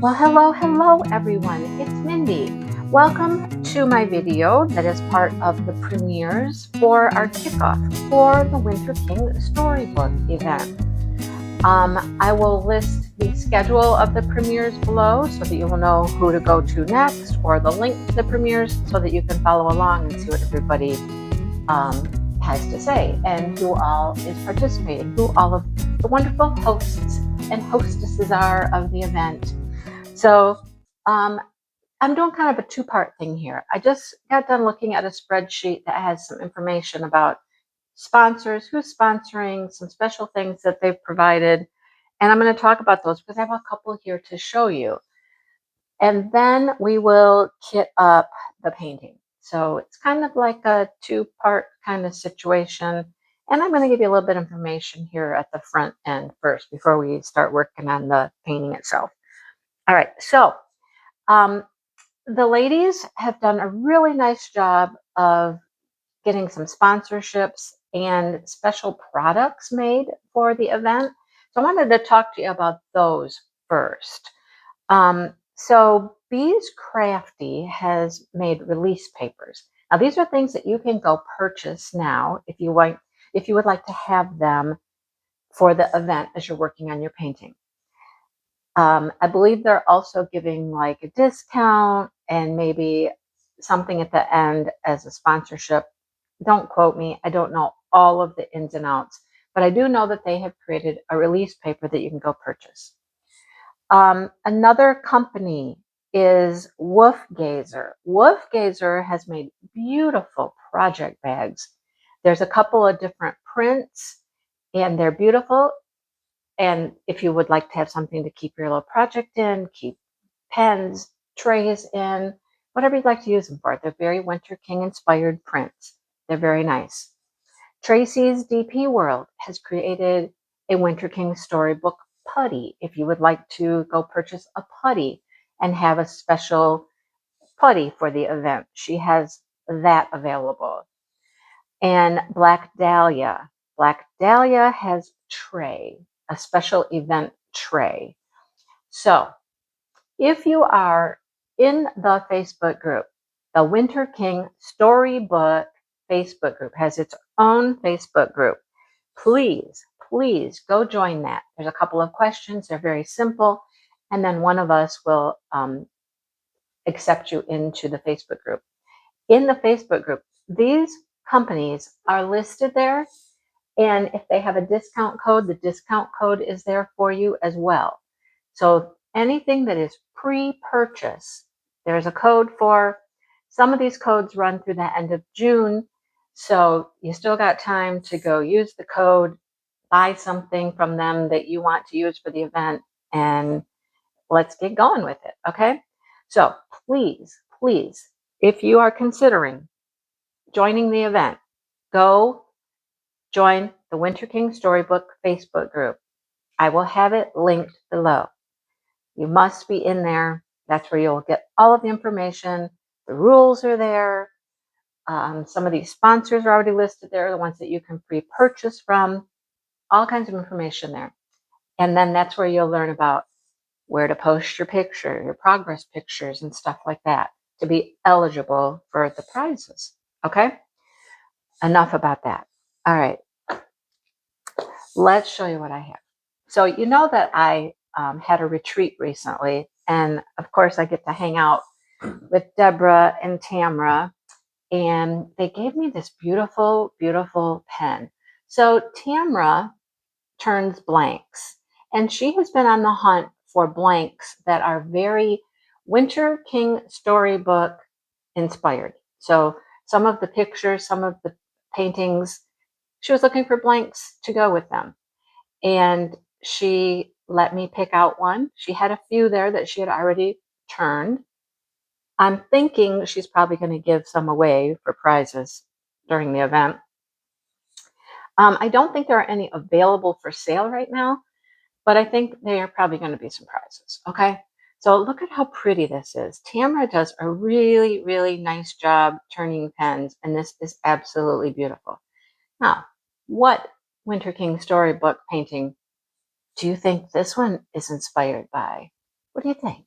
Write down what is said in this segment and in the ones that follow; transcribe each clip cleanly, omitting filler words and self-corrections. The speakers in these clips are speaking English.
Well, hello everyone. It's Mindy. Welcome to my video that is part of the premieres for our kickoff for the Winter King Storybook event. I will list the schedule of the premieres below so that you will know who to go to next, or the link to the premieres so that you can follow along and see what everybody has to say and who all is participating, who all of the wonderful hosts and hostesses are of the event. So I'm doing kind of a two-part thing here. I just got done looking at a spreadsheet that has some information about sponsors, who's sponsoring, some special things that they've provided. And I'm going to talk about those because I have a couple here to show you. And then we will kit up the painting. So it's kind of like a two-part kind of situation. And I'm going to give you a little bit of information here at the front end first before we start working on the painting itself. All right, so the ladies have done a really nice job of getting some sponsorships and special products made for the event. So I wanted to talk to you about those first. So Bees Crafty has made release papers. Now these are things that you can go purchase now if you would like to have them for the event as you're working on your painting. I believe they're also giving like a discount and maybe something at the end as a sponsorship. Don't quote me. I don't know all of the ins and outs, but I do know that they have created a release paper that you can go purchase. Another company is Wolfgazer. Wolfgazer has made beautiful project bags. There's a couple of different prints and they're beautiful. And if you would like to have something to keep your little project in, keep pens, trays in, whatever you'd like to use them for. They're very Winter King inspired prints. They're very nice. Tracy's DP World has created a Winter King Storybook putty. If you would like to go purchase a putty and have a special putty for the event, she has that available. And Black Dahlia has tray, a special event tray. So if you are in the Facebook group, the Winter King Storybook Facebook group has its own Facebook group. Please go join that. There's a couple of questions. They're very simple. And then one of us will accept you into the Facebook group. In the Facebook group, these companies are listed there. And if they have a discount code, the discount code is there for you as well. So anything that is pre-purchase, there's a code for. Some of these codes run through the end of June. So you still got time to go use the code, buy something from them that you want to use for the event, and let's get going with it, okay? So please, if you are considering joining the event, go join the Winter King Storybook Facebook group. I will have it linked below. You must be in there. That's where you'll get all of the information. The rules are there. Some of these sponsors are already listed there, the ones that you can pre-purchase from. All kinds of information there. And then that's where you'll learn about where to post your picture, your progress pictures and stuff like that to be eligible for the prizes. Okay? Enough about that. All right. Let's show you what I have. So you know that I had a retreat recently, and of course I get to hang out with Deborah and Tamra, and they gave me this beautiful, beautiful pen. So Tamra turns blanks, and she has been on the hunt for blanks that are very Winter King Storybook inspired. So some of the pictures, some of the paintings, she was looking for blanks to go with them. And she let me pick out one. She had a few there that she had already turned. I'm thinking she's probably going to give some away for prizes during the event. I don't think there are any available for sale right now, but I think there are probably going to be some prizes. Okay. So look at how pretty this is. Tamra does a really, really nice job turning pens, and this is absolutely beautiful. Now, what Winter King Storybook painting do you think this one is inspired by? What do you think?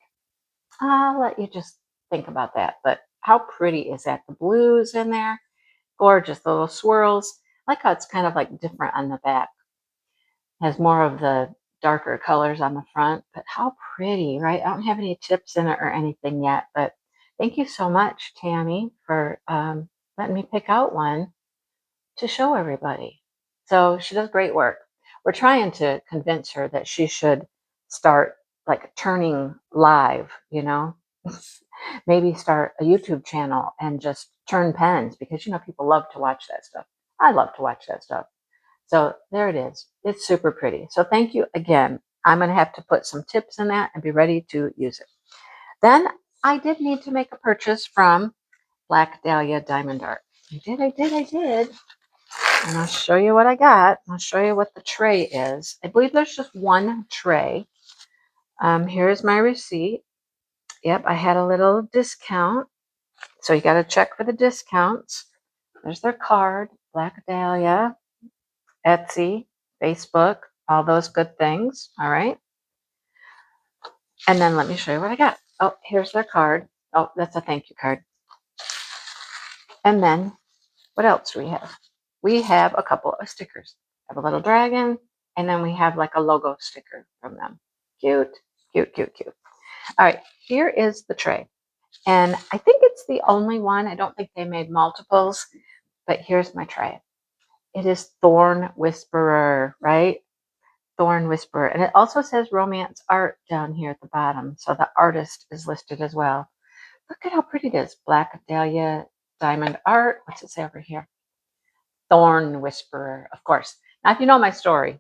I'll let you just think about that. But how pretty is that? The blues in there, gorgeous. The little swirls. I like how it's kind of like different on the back. Has more of the darker colors on the front, but how pretty, right? I don't have any tips in it or anything yet, but thank you so much, Tammy, for letting me pick out one to show everybody. So she does great work. We're trying to convince her that she should start like turning live, you know, maybe start a YouTube channel and just turn pens because, you know, people love to watch that stuff. I love to watch that stuff. So there it is. It's super pretty. So thank you again. I'm going to have to put some tips in that and be ready to use it. Then I did need to make a purchase from Black Dahlia Diamond Art. I did. And I'll show you what I got. I'll show you what the tray is. I believe there's just one tray. Here's my receipt. Yep, I had a little discount. So you got to check for the discounts. There's their card, Black Dahlia, Etsy, Facebook, all those good things. All right. And then let me show you what I got. Oh, here's their card. Oh, that's a thank you card. And then what else do we have? We have a couple of stickers. We have a little dragon, and then we have like a logo sticker from them. Cute, cute, cute, cute. All right, here is the tray. And I think it's the only one. I don't think they made multiples, but here's my tray. It is Thorn Whisperer, right? Thorn Whisperer. And it also says Romance Art down here at the bottom. So the artist is listed as well. Look at how pretty it is. Black Dahlia Diamond Art. What's it say over here? Thorn Whisperer, of course. Now, if you know my story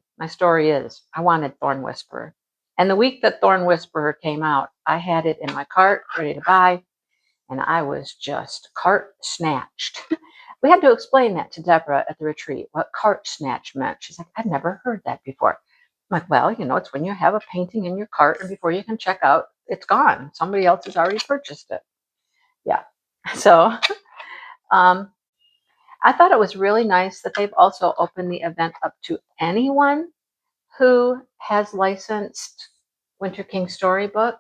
is I wanted Thorn Whisperer. And the week that Thorn Whisperer came out, I had it in my cart, ready to buy, and I was just cart snatched. We had to explain that to Deborah at the retreat, what cart snatch meant. She's like, I've never heard that before. I'm like, well, you know, it's when you have a painting in your cart and before you can check out, it's gone. Somebody else has already purchased it. Yeah. So I thought it was really nice that they've also opened the event up to anyone who has licensed Winter King Storybook.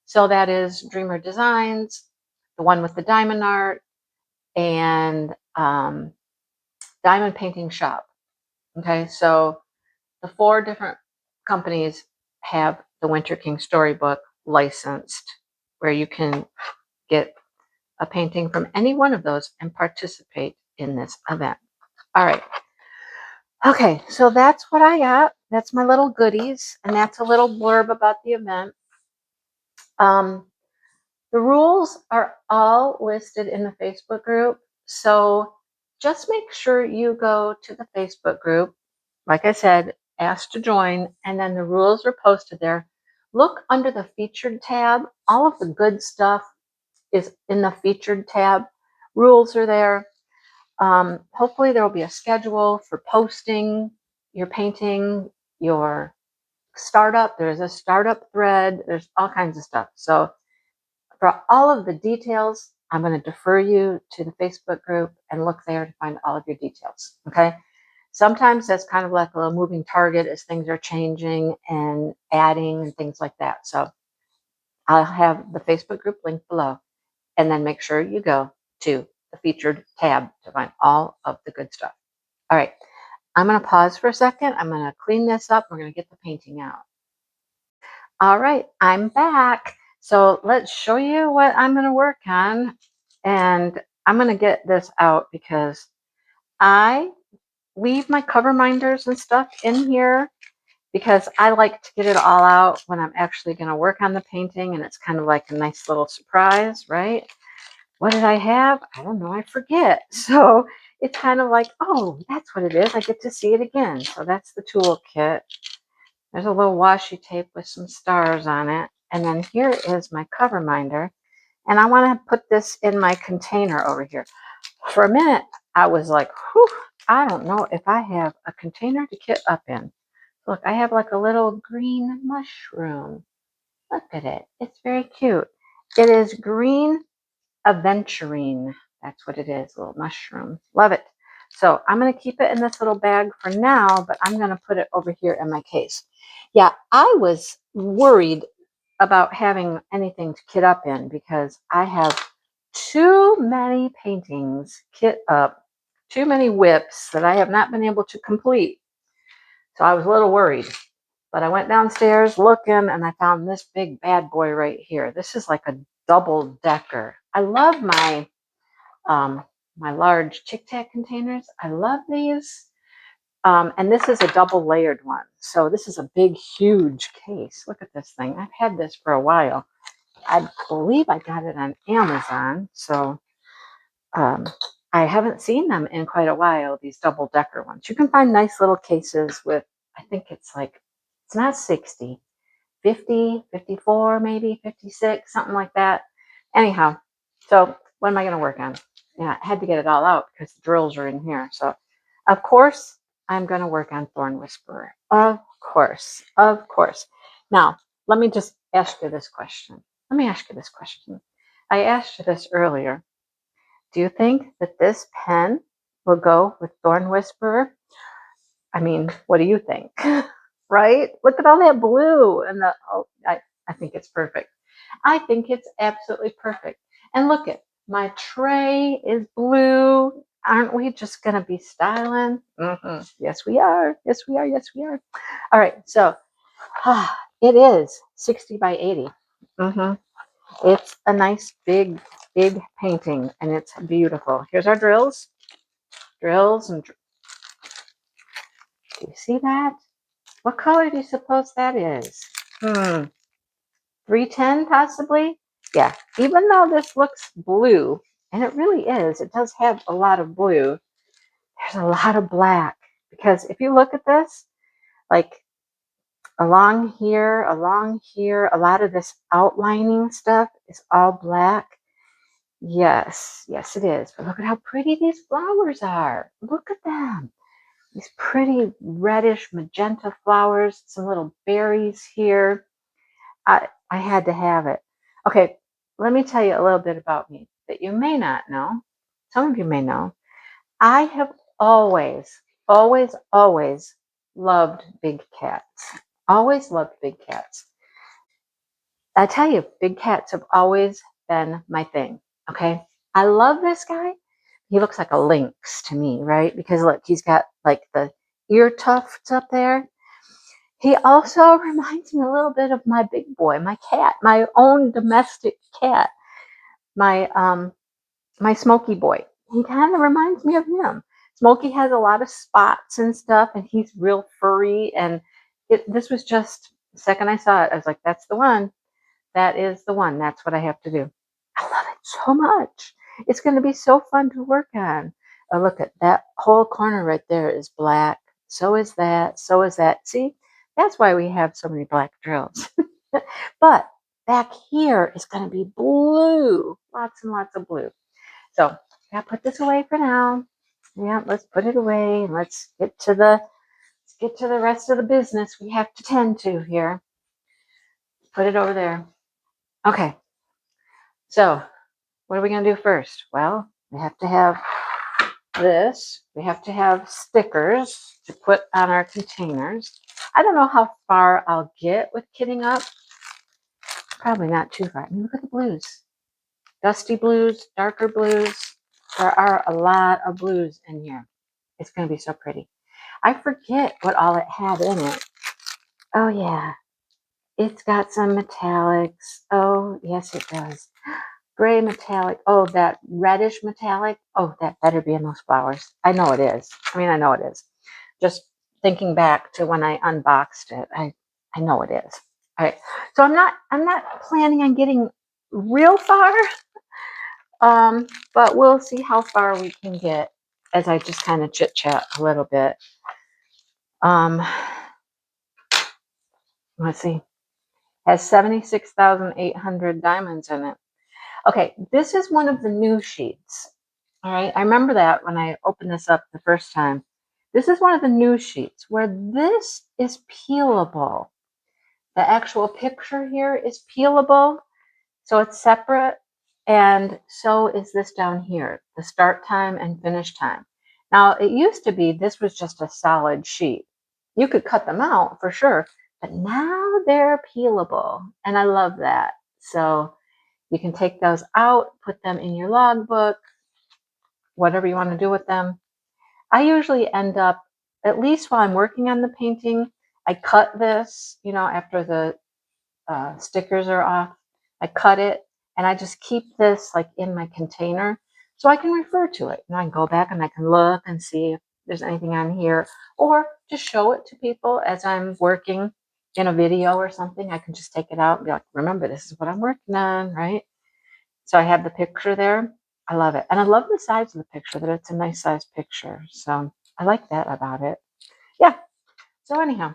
So that is Dreamer Designs, the one with the diamond art, and Diamond Painting Shop. Okay, so the 4 different companies have the Winter King Storybook licensed, where you can get a painting from any one of those and participate in this event. All right. Okay, so that's what I got. That's my little goodies, and that's a little blurb about the event. The rules are all listed in the Facebook group, so just make sure you go to the Facebook group. Like I said, ask to join, and then the rules are posted there. Look under the featured tab. All of the good stuff is in the featured tab. Rules are there. Hopefully there will be a schedule for posting your painting, your startup. There's a startup thread. There's all kinds of stuff. So for all of the details, I'm going to defer you to the Facebook group and look there to find all of your details. Okay. Sometimes that's kind of like a little moving target as things are changing and adding and things like that. So I'll have the Facebook group link below, and then make sure you go to the featured tab to find all of the good stuff. All right. I'm going to pause for a second. I'm going to clean this up. We're going to get the painting out. All right, I'm back. So let's show you what I'm going to work on. And I'm going to get this out because I leave my cover minders and stuff in here because I like to get it all out when I'm actually going to work on the painting. And it's kind of like a nice little surprise, right? What did I have? I don't know. I forget. So it's kind of like, oh, that's what it is. I get to see it again. So that's the toolkit. There's a little washi tape with some stars on it. And then here is my cover minder. And I want to put this in my container over here. For a minute, I was like, whew, I don't know if I have a container to kit up in. Look, I have like a little green mushroom. Look at it. It's very cute. It is green aventurine. That's what it is, little mushroom. Love it. So I'm going to keep it in this little bag for now, but I'm going to put it over here in my case. Yeah, I was worried about having anything to kit up in because I have too many paintings kit up, too many whips that I have not been able to complete. So I was a little worried, but I went downstairs looking and I found this big bad boy right here. This is like a double decker. I love my my large Tic Tac containers. I love these. And this is a double layered one. So this is a big, huge case. Look at this thing. I've had this for a while. I believe I got it on Amazon. So I haven't seen them in quite a while, these double decker ones. You can find nice little cases with, I think it's like, it's not 60, 50, 54, maybe 56, something like that. Anyhow, so what am I going to work on? Yeah, I had to get it all out because the drills are in here. So, of course, I'm going to work on Thorn Whisperer. Of course, of course. Now, let me just ask you this question. Let me ask you this question. I asked you this earlier. Do you think that this pen will go with Thorn Whisperer? I mean, what do you think? Right? Look at all that blue and the, oh, I think it's perfect. I think it's absolutely perfect. And look at my tray is blue. Aren't we just going to be styling? Yes, we are. Yes, we are. Yes, we are. All right. So it is 60 by 80. It's a nice big, big painting and it's beautiful. Here's our drills. Drills and do you see that? What color do you suppose that is? 310 possibly? Yeah, even though this looks blue, and it really is, it does have a lot of blue, there's a lot of black. Because if you look at this, like along here, a lot of this outlining stuff is all black. Yes, yes it is. But look at how pretty these flowers are. Look at them. These pretty reddish magenta flowers, some little berries here. I had to have it. Okay, let me tell you a little bit about me that you may not know. Some of you may know. I have always, always, always loved big cats. Always loved big cats. I tell you, big cats have always been my thing. Okay, I love this guy. He looks like a lynx to me, right? Because look, he's got like the ear tufts up there. He also reminds me a little bit of my big boy, my cat, my own domestic cat, my Smokey boy. He kind of reminds me of him. Smokey has a lot of spots and stuff, and he's real furry. And this was just the second I saw it, I was like, "That's the one. That is the one. That's what I have to do." I love it so much. It's going to be so fun to work on. Oh, look at that whole corner right there is black. So is that. So is that. See, that's why we have so many black drills. But back here is going to be blue. Lots and lots of blue. So I gotta put this away for now. Yeah, let's put it away. Let's get to the rest of the business we have to tend to here. Put it over there. Okay. So what are we going to do first? Well, we have to have this. We have to have stickers to put on our containers. I don't know how far I'll get with kitting up. Probably not too far. I mean, look at the blues. Dusty blues, darker blues. There are a lot of blues in here. It's going to be so pretty. I forget what all it had in it. Oh, yeah. It's got some metallics. Oh, yes, it does. Gray metallic. Oh, that reddish metallic. Oh, that better be in those flowers. I know it is. I mean, I know it is. Just thinking back to when I unboxed it, I know it is. All right. So I'm not planning on getting real far. But we'll see how far we can get as I just kind of chit chat a little bit. Let's see. Has 76,800 diamonds in it. Okay, this is one of the new sheets. All right, I remember that when I opened this up the first time. This is one of the new sheets where this is peelable. The actual picture here is peelable, so it's separate, and so is this down here, the start time and finish time. Now, it used to be this was just a solid sheet. You could cut them out for sure but now they're peelable, and I love that. So you can take those out, put them in your logbook, whatever you want to do with them. I usually end up, at least while I'm working on the painting, I cut this, after the stickers are off. I cut it, and I just keep this like in my container so I can refer to it. I can go back and I can look and see if there's anything on here, or just show it to people as I'm working in a video or something. I can just take it out and be like, remember, this is what I'm working on, right? So I have the picture there. I love it. And I love the size of the picture, that it's a nice size picture. So I like that about it. Yeah. So anyhow,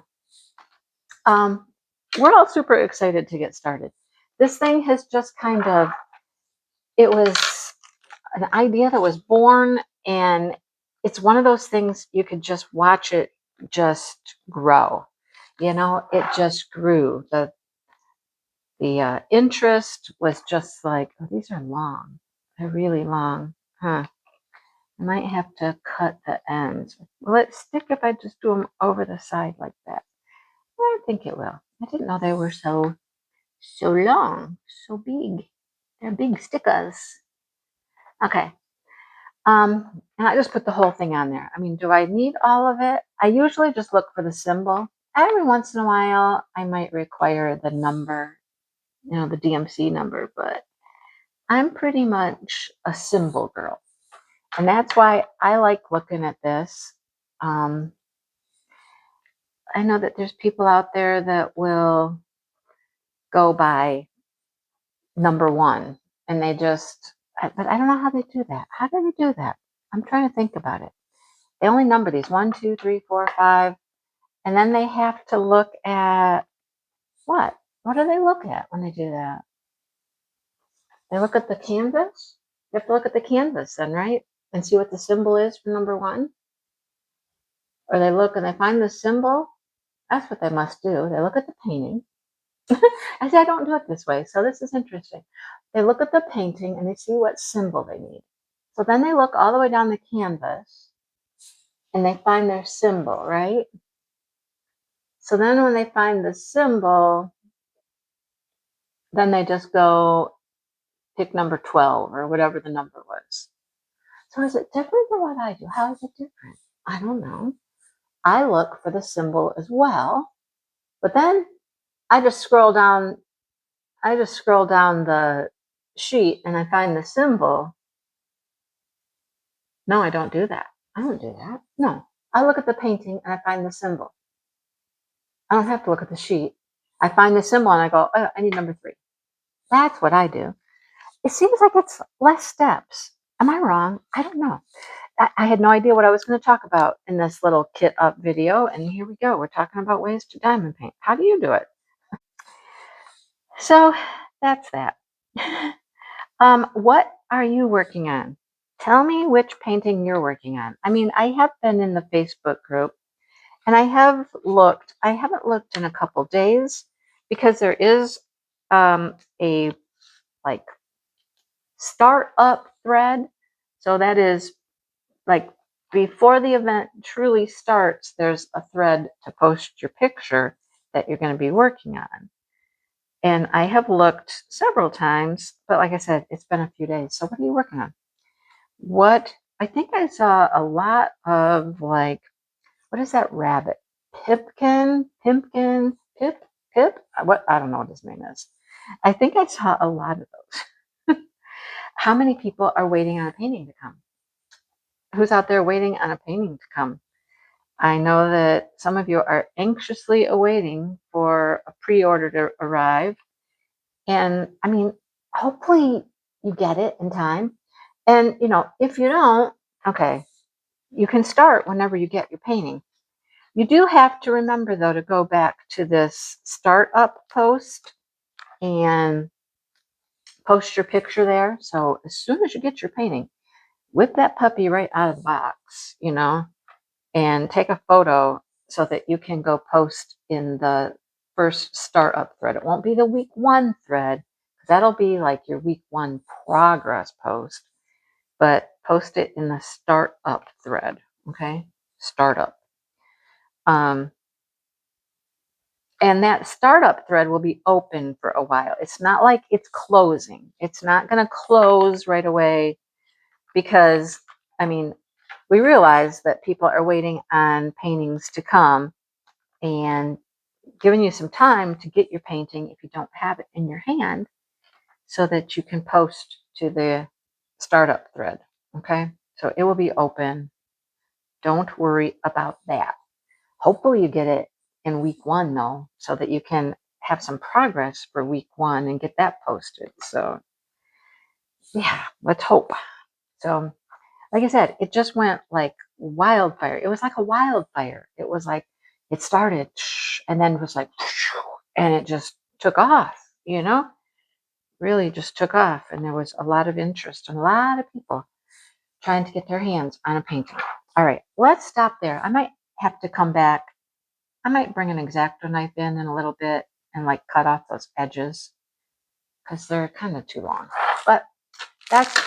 we're all super excited to get started. This thing has just it was an idea that was born, and it's one of those things you could just watch it just grow. It just grew. The interest was just like, oh, these are long. They're really long. Huh. I might have to cut the ends. Will it stick if I just do them over the side like that? I think it will. I didn't know they were so long, so big. They're big stickers. Okay. And I just put the whole thing on there. I mean, do I need all of it? I usually just look for the symbol. Every once in a while, I might require the number, the DMC number, but I'm pretty much a symbol girl. And that's why I like looking at this. I know that there's people out there that will go by number one, and but I don't know how they do that. How do they do that? I'm trying to think about it. They only number these 1, 2, 3, 4, 5, and then they have to look at what? What do they look at when they do that? They look at the canvas? You have to look at the canvas then, right? And see what the symbol is for number one? Or they look and they find the symbol? That's what they must do. They look at the painting. I say I don't do it this way, so this is interesting. They look at the painting and they see what symbol they need. So then they look all the way down the canvas and they find their symbol, right? So then when they find the symbol, then they just go pick number 12 or whatever the number was. So is it different than what I do? How is it different? I don't know. I look for the symbol as well, but then I just scroll down the sheet and I find the symbol. No, I don't do that. I don't do that. No. I look at the painting and I find the symbol. I don't have to look at the sheet. I find the symbol and I go, oh, I need number 3. That's what I do. It seems like it's less steps. Am I wrong? I don't know. I had no idea what I was going to talk about in this little kit up video, and here we go. We're talking about ways to diamond paint. How do you do it? So that's that. What are you working on? Tell me which painting you're working on. I mean, I have been in the Facebook group, and I haven't looked in a couple days because there is a like start up thread. So that is like before the event truly starts, there's a thread to post your picture that you're going to be working on. And I have looked several times, but like I said, it's been a few days. So what are you working on? I think I saw a lot of like, what is that rabbit? Pimpkin, Pip? What? I don't know what his name is. I think I saw a lot of those. How many people are waiting on a painting to come? Who's out there waiting on a painting to come? I know that some of you are anxiously awaiting for a pre-order to arrive. And I mean, hopefully you get it in time. And, if you don't, okay, you can start whenever you get your painting. You do have to remember, though, to go back to this startup post and post your picture there. So as soon as you get your painting, whip that puppy right out of the box, and take a photo so that you can go post in the first startup thread. It won't be the week 1 thread, because that'll be like your week 1 progress post, but post it in the startup thread, okay? Startup. And that startup thread will be open for a while. It's not like it's closing. It's not going to close right away because, I mean, we realize that people are waiting on paintings to come and giving you some time to get your painting if you don't have it in your hand so that you can post to the startup thread. Okay, so it will be open. Don't worry about that. Hopefully you get it in week 1 though, so that you can have some progress for week 1 and get that posted. So yeah, let's hope. So like I said, it just went like wildfire. It was like a wildfire. It was like it started and then it was like and it just took off, you know, really just took off. And there was a lot of interest and a lot of people trying to get their hands on a painting. All right, let's stop there. I might have to come back. I might bring an X-Acto knife in a little bit and like cut off those edges because they're kind of too long. But that's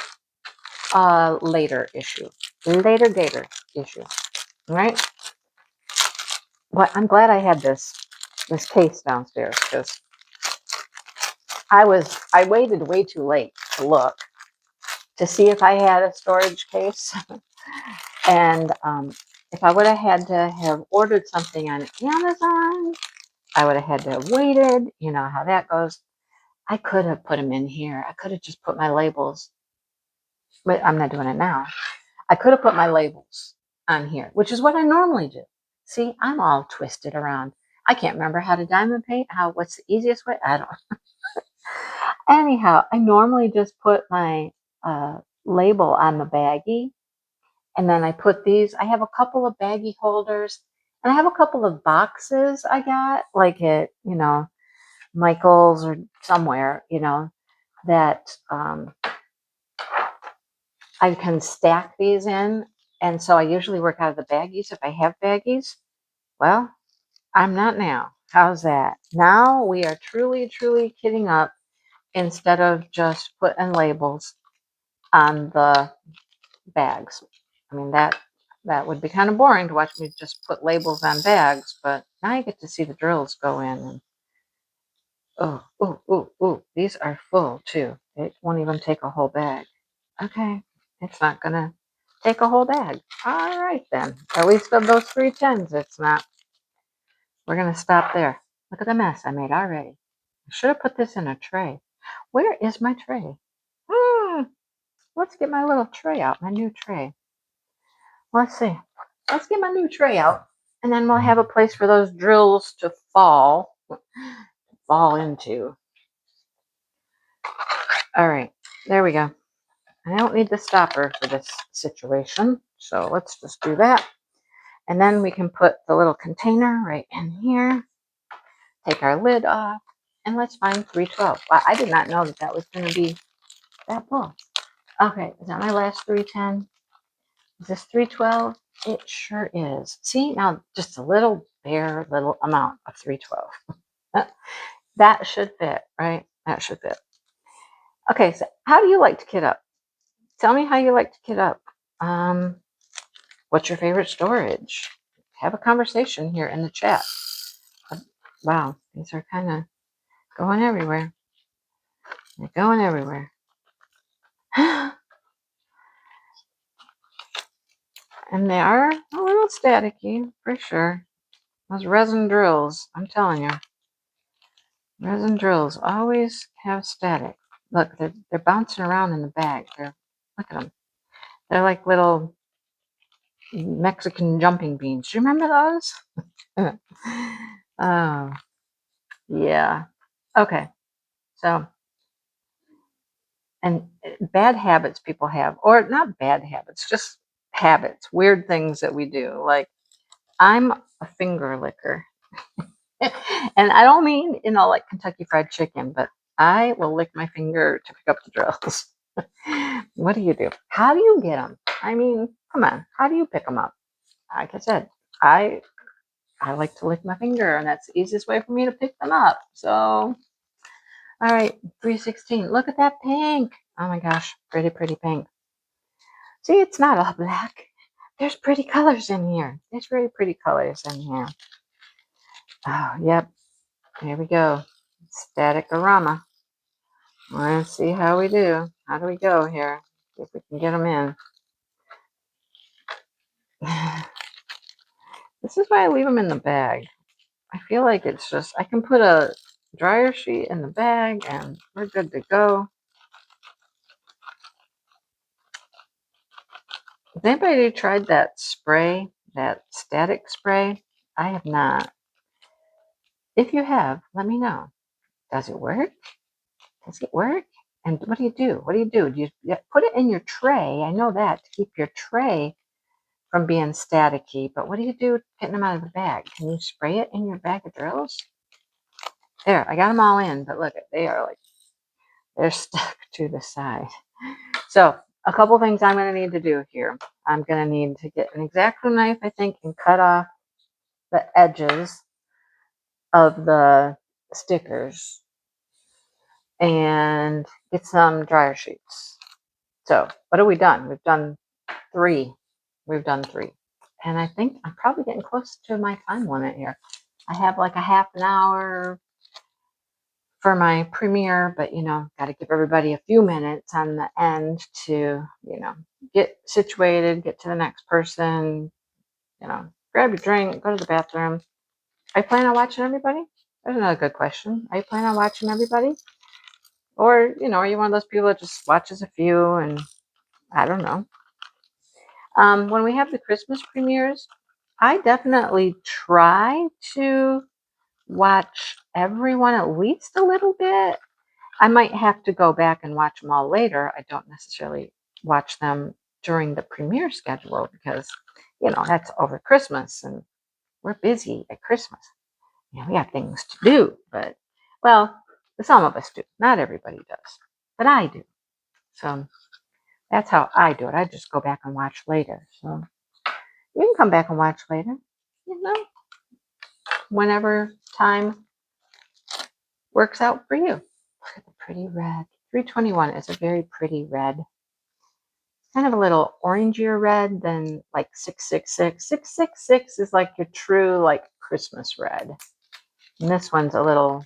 a later issue, later gator issue, right? But I'm glad I had this case downstairs because I waited way too late to look to see if I had a storage case. And if I would have had to have ordered something on Amazon, I would have had to have waited. You know how that goes. I could have put them in here. I could have just put my labels, but I'm not doing it now. I could have put my labels on here, which is what I normally do. See, I'm all twisted around. I can't remember how to diamond paint. What's the easiest way? I don't. Anyhow, I normally just put my label on the baggie. And then I put these, I have a couple of baggie holders and I have a couple of boxes I got like at, you know, Michael's or somewhere, you know, that I can stack these in. And so I usually work out of the baggies if I have baggies. Well, I'm not now. How's that? Now we are truly, truly kitting up instead of just putting labels on the bags. I mean, that would be kind of boring to watch me just put labels on bags, but now you get to see the drills go in. And oh, these are full too. It won't even take a whole bag. Okay, it's not gonna take a whole bag. All right then. At least of those 310s, it's not. We're gonna stop there. Look at the mess I made already. I should have put this in a tray. Where is my tray? Let's get my little tray out, my new tray. Let's see. Let's get my new tray out, and then we'll have a place for those drills to fall into. All right, there we go. I don't need the stopper for this situation, so let's just do that. And then we can put the little container right in here, take our lid off, and let's find 312. Wow, I did not know that that was going to be that full. Okay, is that my last 310? Is this 312? It sure is. See, now just a little bare little amount of 312. That should fit, right? That should fit. Okay, so how do you like to kit up? Tell me how you like to kit up. What's your favorite storage? Have a conversation here in the chat. Wow, these are kind of going everywhere. They're going everywhere. And they are a little staticky, for sure. Those resin drills, I'm telling you. Resin drills always have static. Look, they're bouncing around in the bag. Look at them. They're like little Mexican jumping beans. Do you remember those? Oh, yeah. Okay. So, and bad habits people have, or not bad habits, just habits, weird things that we do. Like, I'm a finger licker. And I don't mean, you know, like Kentucky Fried Chicken, but I will lick my finger to pick up the drills. What do you do? How do you get them? I mean, come on. How do you pick them up? Like I said, I like to lick my finger, and that's the easiest way for me to pick them up. So, all right, 316. Look at that pink. Oh my gosh, pretty, pretty pink. See, it's not all black. There's pretty colors in here. There's very pretty colors in here. Oh, yep. Here we go. Static-orama. Let's see how we do. How do we go here? See if we can get them in. This is why I leave them in the bag. I feel like it's just, I can put a dryer sheet in the bag and we're good to go. Has anybody tried that spray, that static spray? I have not. If you have, let me know. Does it work? Does it work? And what do you do? What do you do? Do you put it in your tray? I know that, to keep your tray from being staticky, but what do you do getting them out of the bag? Can you spray it in your bag of drills? There, I got them all in, but look, they are like, they're stuck to the side. So a couple things I'm going to need to do here. I'm going to need to get an X-Acto knife, I think, and cut off the edges of the stickers and get some dryer sheets. So what have we done? We've done 3. We've done 3. And I think I'm probably getting close to my time limit here. I have like a half an hour for my premiere, but you know, got to give everybody a few minutes on the end to, you know, get situated, get to the next person, you know, grab your drink, go to the bathroom. Are you planning on watching everybody? There's another good question. Are you planning on watching everybody? Or, you know, are you one of those people that just watches a few and I don't know. When we have the Christmas premieres, I definitely try to watch everyone at least a little bit. I might have to go back and watch them all later. I don't necessarily watch them during the premiere schedule because, you know, that's over Christmas and we're busy at Christmas. You know, we have things to do, but, well, some of us do. Not everybody does, but I do. So that's how I do it. I just go back and watch later. So you can come back and watch later, you know, whenever time works out for you. Look at the pretty red. 321 is a very pretty red. Kind of a little orangier red than like 666. 666 is like your true like Christmas red. And this one's a little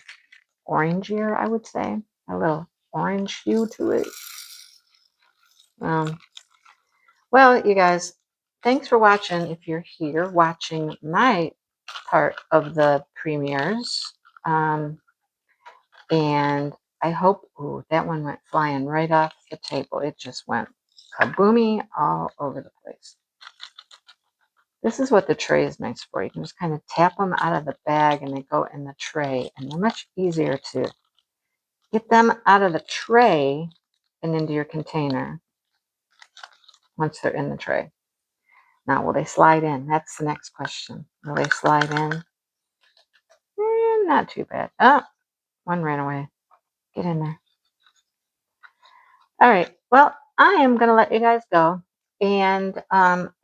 orangier, I would say. A little orange hue to it. Well, you guys, thanks for watching. If you're here watching my part of the premieres. And I hope, ooh, that one went flying right off the table. It just went kaboomy all over the place. This is what the tray is nice for. You can just kind of tap them out of the bag and they go in the tray. And they're much easier to get them out of the tray and into your container once they're in the tray. Now, will they slide in? That's the next question. Will they slide in? Not too bad. Oh, one ran away. Get in there. All right. Well, I am going to let you guys go and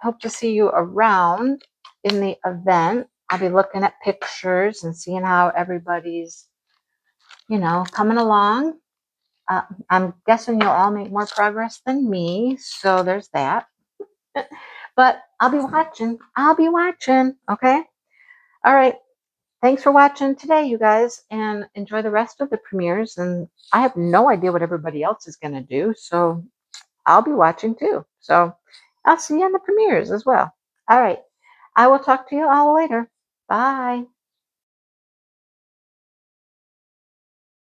hope to see you around in the event. I'll be looking at pictures and seeing how everybody's, you know, coming along. I'm guessing you'll all make more progress than me, so there's that. But I'll be watching. I'll be watching. Okay. All right. Thanks for watching today, you guys, and enjoy the rest of the premieres. And I have no idea what everybody else is going to do, so I'll be watching too. So I'll see you on the premieres as well. All right. I will talk to you all later. Bye.